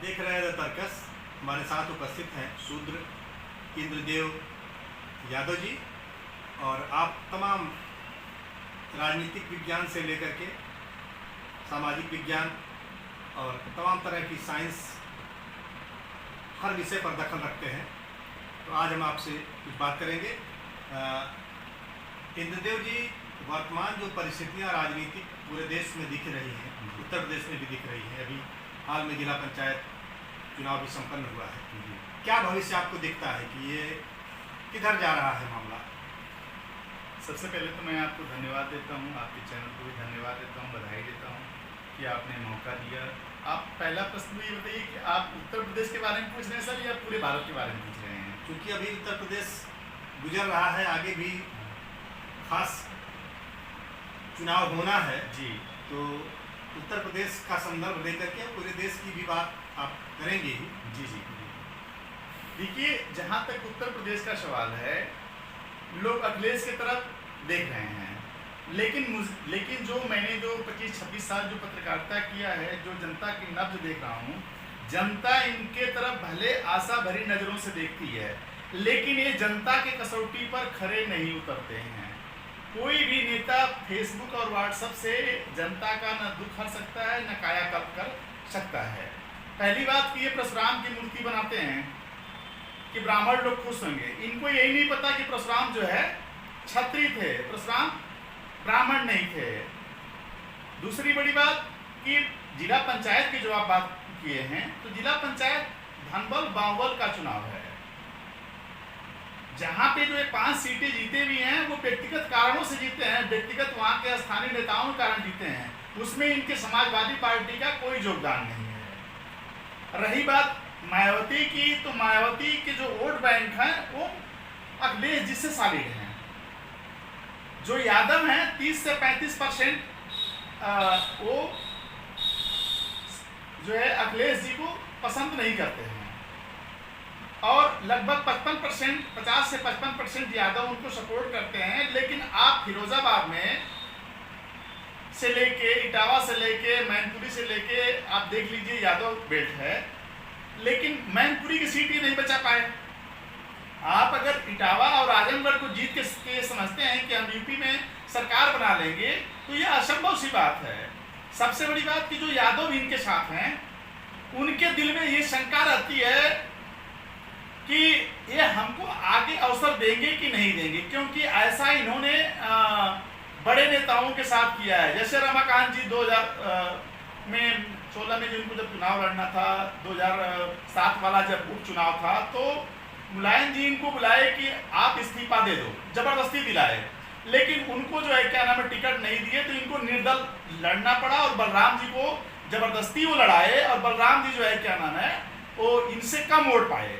देख रहे हैं द तर्कस। हमारे साथ उपस्थित हैं शूद्र इंद्रदेव यादव जी, और आप तमाम राजनीतिक विज्ञान से लेकर के सामाजिक विज्ञान और तमाम तरह की साइंस हर विषय पर दखल रखते हैं। तो आज हम आपसे कुछ बात करेंगे। इंद्रदेव जी, वर्तमान जो परिस्थितियां राजनीतिक पूरे देश में दिख रही हैं, उत्तर प्रदेश में भी दिख रही हैं, अभी हाल में जिला पंचायत चुनाव भी संपन्न हुआ है, क्या भविष्य आपको दिखता है कि ये किधर जा रहा है मामला? सबसे पहले तो मैं आपको धन्यवाद देता हूँ, आपके चैनल को भी धन्यवाद देता हूँ, बधाई देता हूँ कि आपने मौका दिया। आप पहला प्रश्न ये बताइए कि आप उत्तर प्रदेश के बारे में पूछ रहे हैं सर, या पूरे भारत के बारे में पूछ रहे हैं? क्योंकि अभी उत्तर प्रदेश गुजर रहा है, आगे भी खास चुनाव होना है जी, तो उत्तर प्रदेश का संदर्भ लेकर के पूरे देश की भी बात आप करेंगे ही। जी जी। देखिए, जहाँ तक उत्तर प्रदेश का सवाल है, लोग अखिलेश की तरफ देख रहे हैं, लेकिन जो मैंने जो 25-26 साल जो पत्रकारिता किया है, जो जनता की नब्ज देख रहा हूँ, जनता इनके तरफ भले आशा भरी नज़रों से देखती है, लेकिन ये जनता के कसौटी पर खरे नहीं उतरते हैं। कोई भी नेता फेसबुक और व्हाट्सएप से जनता का न दुख हर सकता है, न कायाकल्प कर सकता है। पहली बात कि ये परशुराम की मूर्ति बनाते हैं कि ब्राह्मण लोग खुश होंगे। इनको यही नहीं पता कि परशुराम जो है क्षत्रिय थे, परशुराम ब्राह्मण नहीं थे। दूसरी बड़ी बात कि जिला पंचायत की जो आप बात किए हैं, तो जिला पंचायत धनबल बाहुबल का चुनाव है, जहां पे जो 5 सीटें जीते भी हैं वो व्यक्तिगत कारणों से जीते हैं, व्यक्तिगत वहां के स्थानीय नेताओं के कारण जीते हैं, उसमें इनके समाजवादी पार्टी का कोई योगदान नहीं है। रही बात मायावती की, तो मायावती के जो वोट बैंक है वो अखिलेश जी से सालिड हैं। जो यादव हैं 30 से 35% वो जो है अखिलेश जी को पसंद नहीं करते हैं, और लगभग 50 से 55% यादव उनको सपोर्ट करते हैं। लेकिन आप फिरोजाबाद में से लेके, इटावा से लेके, मैनपुरी से लेके आप देख लीजिए, यादव बेल्ट है, लेकिन मैनपुरी की सीट ही नहीं बचा पाए। आप अगर इटावा और आजमगढ़ को जीत के समझते हैं कि हम यूपी में सरकार बना लेंगे, तो यह असंभव सी बात है। सबसे बड़ी बात कि जो यादव इनके साथ हैं, उनके दिल में ये शंका रहती है कि ये हमको आगे अवसर देंगे कि नहीं देंगे, क्योंकि ऐसा इन्होंने बड़े नेताओं के साथ किया है। जैसे रमाकांत जी 2016 में जिनको जब चुनाव लड़ना था, 2007 वाला जब उपचुनाव था, तो मुलायम जी इनको बुलाए कि आप इस्तीफा दे दो, जबरदस्ती दिलाए, लेकिन उनको जो है क्या नाम है टिकट नहीं दिए, तो इनको निर्दल लड़ना पड़ा, और बलराम जी को जबरदस्ती वो लड़ाए, और बलराम जी जो है क्या नाम है वो इनसे कम वोट पाए।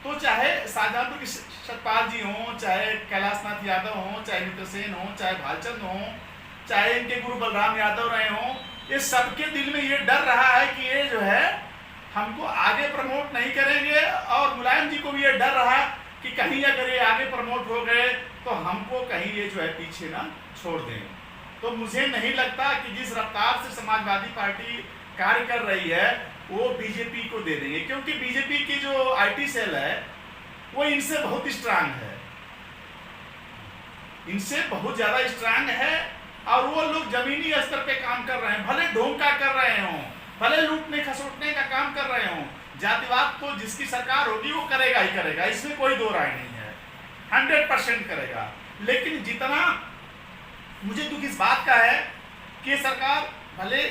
तो चाहे शाहजहांपुर की सतपाल जी हों, चाहे कैलाशनाथ यादव हों, चाहे मित्र सेन हों, चाहे भालचंद हों, चाहे इनके गुरु बलराम यादव रहे हों, ये सबके दिल में ये डर रहा है कि ये जो है हमको आगे प्रमोट नहीं करेंगे, और मुलायम जी को भी ये डर रहा कि कहीं अगर ये आगे प्रमोट हो गए तो हमको कहीं ये जो है पीछे ना छोड़ दें। तो मुझे नहीं लगता कि जिस रफ्तार से समाजवादी पार्टी कार्य कर रही है वो बीजेपी को दे देंगे, क्योंकि बीजेपी की जो आईटी सेल है वो इनसे बहुत स्ट्रांग है, इनसे बहुत ज्यादा स्ट्रांग है, और वो लोग जमीनी स्तर पे काम कर रहे हैं, भले ढोंग का कर रहे हों, भले लूटने खसोटने का काम कर रहे हों। जातिवाद तो जिसकी सरकार होगी वो करेगा ही करेगा, इसमें कोई दो राय नहीं है, 100% करेगा। लेकिन जितना मुझे दुख इस बात का है कि सरकार भले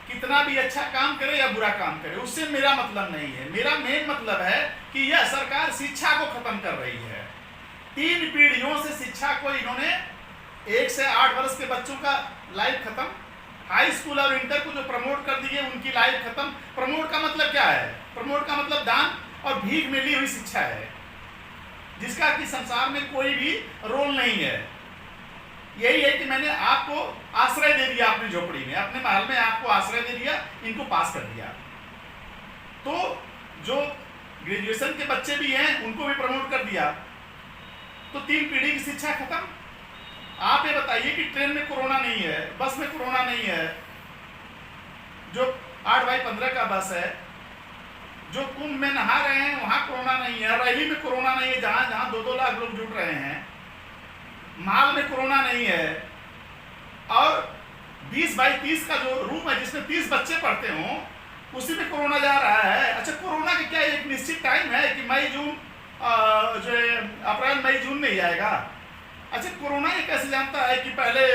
कितना भी अच्छा काम करे या बुरा काम करे, उससे मेरा मतलब नहीं है। मेरा मेन मतलब है कि यह सरकार शिक्षा को खत्म कर रही है। 3 पीढ़ियों से शिक्षा को इन्होंने 1 से 8 वर्ष के बच्चों का लाइफ खत्म, हाई स्कूल और इंटर को जो प्रमोट कर दिए उनकी लाइफ खत्म। प्रमोट का मतलब क्या है? प्रमोट का मतलब दान और भीख मिली हुई शिक्षा है, जिसका कि संसार में कोई भी रोल नहीं है। यही है कि मैंने आपको आश्रय दे दिया, अपनी झोपड़ी में, अपने महल में आपको आश्रय दे दिया, इनको पास कर दिया। तो जो ग्रेजुएशन के बच्चे भी हैं उनको भी प्रमोट कर दिया, तो 3 पीढ़ी की शिक्षा खत्म। आप ये बताइए कि ट्रेन में कोरोना नहीं है, बस में कोरोना नहीं है, जो 8x15 का बस है जो कुंभ में नहा रहे हैं वहां कोरोना नहीं है, रैली में कोरोना नहीं है जहां जहां 2-2 लाख लोग जुट रहे हैं, माल में कोरोना नहीं है, और 20x30 का जो रूम है जिसमें 30 बच्चे पढ़ते हों उसी में कोरोना जा रहा है। अच्छा, कोरोना का क्या एक निश्चित टाइम है कि मई जून जो है अप्रैल मई जून में ही आएगा? अच्छा, कोरोना ये कैसे जानता है कि पहले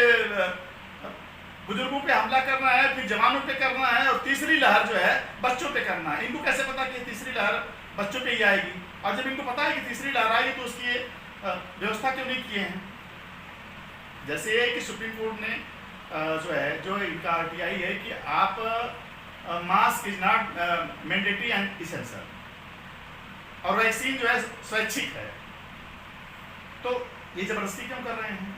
बुजुर्गों पे हमला करना है, फिर जवानों पे करना है, और तीसरी लहर जो है बच्चों पे करना है? इनको कैसे पता कि तीसरी लहर बच्चों पे ही आएगी? और जब इनको पता है कि तीसरी लहर आएगी तो उसकी व्यवस्था क्यों नहीं किए हैं? जैसे कि सुप्रीम कोर्ट ने जो इनका RTI है कि आप mask is not mandatory and essential, और वैक्सीन जो है स्वैच्छिक है, तो ये जबरदस्ती क्यों कर रहे हैं?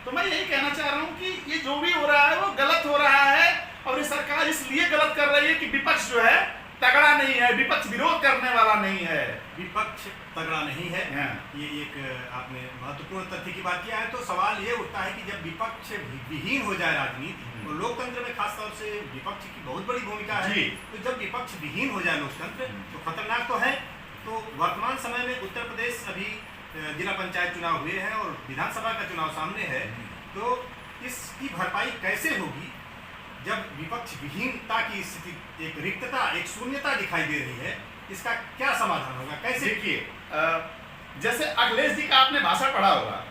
तो मैं यही कहना चाह रहा हूं कि ये जो भी हो रहा है वो गलत हो रहा है, और ये सरकार इसलिए गलत कर रही है कि विपक्ष जो है तगड़ा नहीं है, विपक्ष विरोध करने वाला नहीं है, विपक्ष तगड़ा नहीं है। ये एक आपने महत्वपूर्ण तथ्य की बात किया है। तो सवाल ये उठता है कि जब विपक्ष विहीन हो जाए राजनीति, और लोकतंत्र में खासतौर से विपक्ष की बहुत बड़ी भूमिका है, तो जब विपक्ष विहीन हो जाए लोकतंत्र तो खतरनाक तो है। तो वर्तमान समय में उत्तर प्रदेश अभी जिला पंचायत चुनाव हुए हैं और विधानसभा का चुनाव सामने है, तो इसकी भरपाई कैसे होगी जब विपक्ष विहीनता की स्थिति, एक रिक्तता, एक शून्यता दिखाई दे रही है? इसका क्या समाधान होगा, कैसे? देखिए, जैसे अखिलेश जी का आपने भाषण पढ़ा होगा,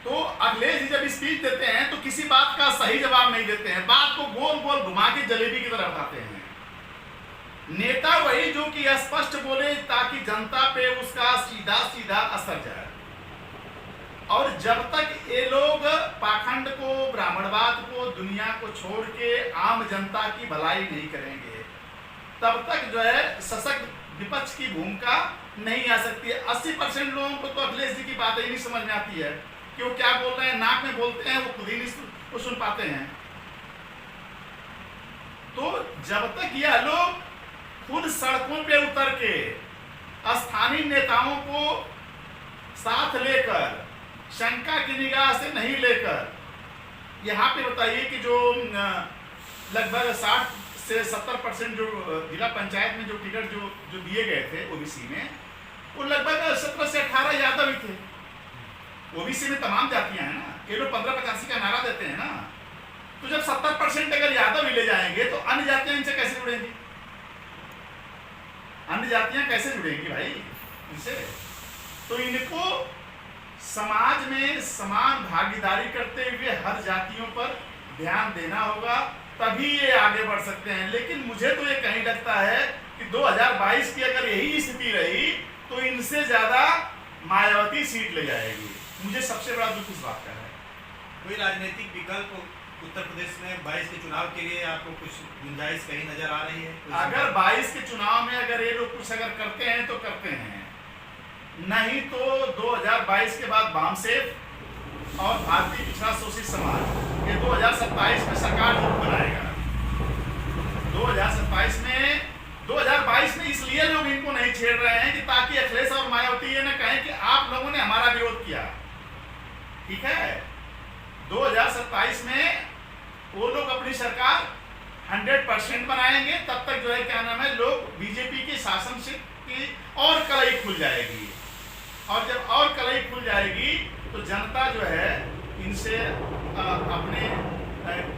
तो अखिलेश जी जब स्पीच देते हैं तो किसी बात का सही जवाब नहीं देते हैं, बात को गोल गोल घुमा के जलेबी की तरह बताते हैं। नेता वही जो कि स्पष्ट बोले ताकि जनता पे उसका सीधा सीधा असर जाए। और जब तक ये लोग पाखंड को, ब्राह्मणवाद को, दुनिया को छोड़ के आम जनता की भलाई नहीं करेंगे, तब तक जो है सशक्त विपक्ष की भूमिका नहीं आ सकती है। 80% लोगों को तो अखिलेश जी की बातें ही नहीं समझ में आती है कि वो क्या बोल रहे हैं, नाक में बोलते हैं, वो खुद ही नहीं सुन पाते हैं। तो जब तक यह लोग खुद सड़कों पे उतर के स्थानीय नेताओं को साथ लेकर, शंका की निगाह से नहीं लेकर, यहाँ पे बताइए कि जो लगभग 60 से 70% जो जिला पंचायत में जो टिकट जो दिए गए थे ओबीसी में, वो लगभग 17 से 18 यादव ही थे। ओबीसी में तमाम जातियां हैं ना, ये लोग 15-85 का नारा देते हैं ना, तो जब 70% अगर यादव ही ले जाएंगे तो अन्य जातियां इनसे कैसे जुड़ेंगी? अन्य जातियां कैसे जुड़ेंगी भाई इनसे? तो इनको समाज में समान भागीदारी करते हुए हर जातियों पर ध्यान देना होगा, तभी ये आगे बढ़ सकते हैं। लेकिन मुझे तो ये कहीं लगता है कि 2022 की अगर यही स्थिति रही तो इनसे ज्यादा मायावती सीट ले जाएगी। मुझे सबसे बड़ा दुख इस बात का है। कोई राजनीतिक विकल्प उत्तर प्रदेश में 22 के चुनाव के लिए आपको कुछ गुंजाइश कहीं नजर आ रही है? अगर 22 के चुनाव में अगर ये लोग कुछ अगर करते हैं तो करते हैं, नहीं तो 2022 के बाद वामसेफ और भारतीय पिछड़ा शोषित समाज ये 2027 में सरकार जरूर बनाएगा। 2022 में इसलिए लोग इनको नहीं छेड़ रहे हैं कि ताकि अखिलेश और मायावती ये न कहें कि आप लोगों ने हमारा विरोध किया। ठीक है, 2027 में वो लोग अपनी सरकार 100% बनाएंगे, तब तक जो है क्या नाम है, लोग बीजेपी के शासन से की और कलई खुल जाएगी, और जब और कलई खुल जाएगी तो जनता जो है इनसे अपने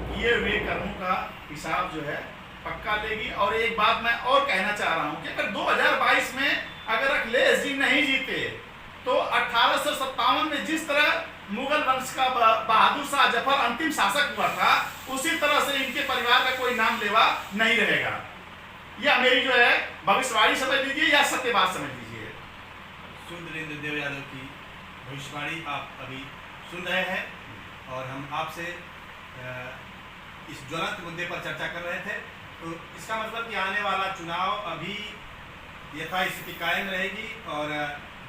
किए हुए कर्मों का हिसाब जो है पक्का लेगी। और एक बात मैं और कहना चाह रहा हूं कि अगर 2022 में अगर अखिलेश जी नहीं जीते तो 1857 में जिस तरह मुगल वंश का बहादुर शाह जफर अंतिम शासक हुआ था, उसी तरह से इनके परिवार का कोई नाम लेवा नहीं रहेगा। यह मेरी जो है भविष्यवाणी समझ लीजिए या सत्यवाद समझ लीजिए। सुरेंद्र देव यादव की भविष्यवाणी आप अभी सुन रहे हैं, और हम आपसे इस ज्वलंत मुद्दे पर चर्चा कर रहे थे। तो इसका मतलब कि आने वाला चुनाव अभी यथास्थिति कायम रहेगी, और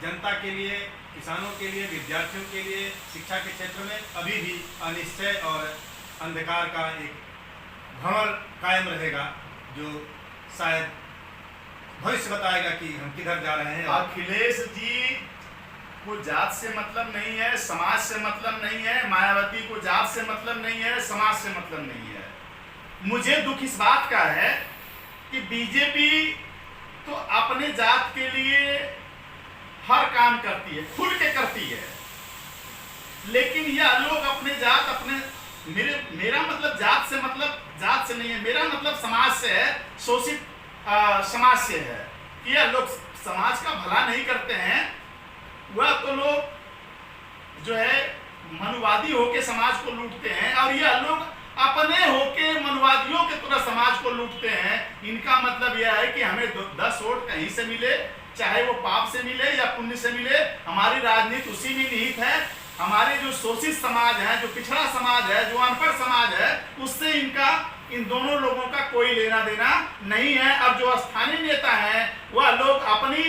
जनता के लिए, किसानों के लिए, विद्यार्थियों के लिए, शिक्षा के क्षेत्र में अभी भी अनिश्चय और अंधकार का एक भंवर कायम रहेगा, जो शायद भविष्य बताएगा कि हम किधर जा रहे हैं। अखिलेश जी को जात से मतलब नहीं है, समाज से मतलब नहीं है, मायावती को जात से मतलब नहीं है, समाज से मतलब नहीं है। मुझे दुख इस बात का है कि बीजेपी तो अपने जात के लिए हर काम करती है, खुल के करती है, लेकिन यह लोग अपने जात अपने मेरा मतलब जात से नहीं है, मेरा मतलब समाज से है, शोषित समाज से है कि यह लोग समाज का भला नहीं करते हैं। वह तो लोग जो है मनुवादी होके समाज को लूटते हैं, और यह लोग अपने होके मनुवादियों के तरह समाज को लूटते हैं। इनका मतलब यह है कि हमें 10 वोट कहीं से मिले, चाहे वो पाप से मिले या पुण्य से मिले, हमारी राजनीति उसी में निहित है। हमारे जो शोषित समाज है, जो पिछड़ा समाज है, जो अनपढ़ समाज है, उससे इन दोनों लोगों का कोई लेना देना नहीं है। अब जो स्थानीय नेता हैं वह लोग अपनी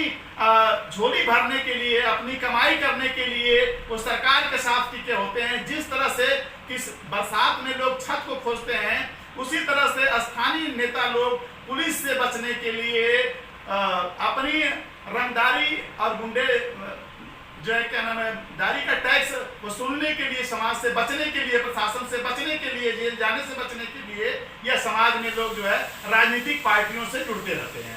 झोली भरने के लिए, अपनी कमाई करने के लिए वो सरकार के साथ टिके होते हैं। जिस तरह से किस बरसात में लोग छत को खोजते हैं, उसी तरह से स्थानीय नेता लोग पुलिस से बचने के लिए अपनी रंगदारी और गुंडे जो है क्या नाम है दारी का टैक्स वसूलने के लिए, समाज से बचने के लिए, प्रशासन से बचने के लिए, जेल जाने से बचने के लिए यह समाज में लोग जो है राजनीतिक पार्टियों से जुड़ते रहते हैं।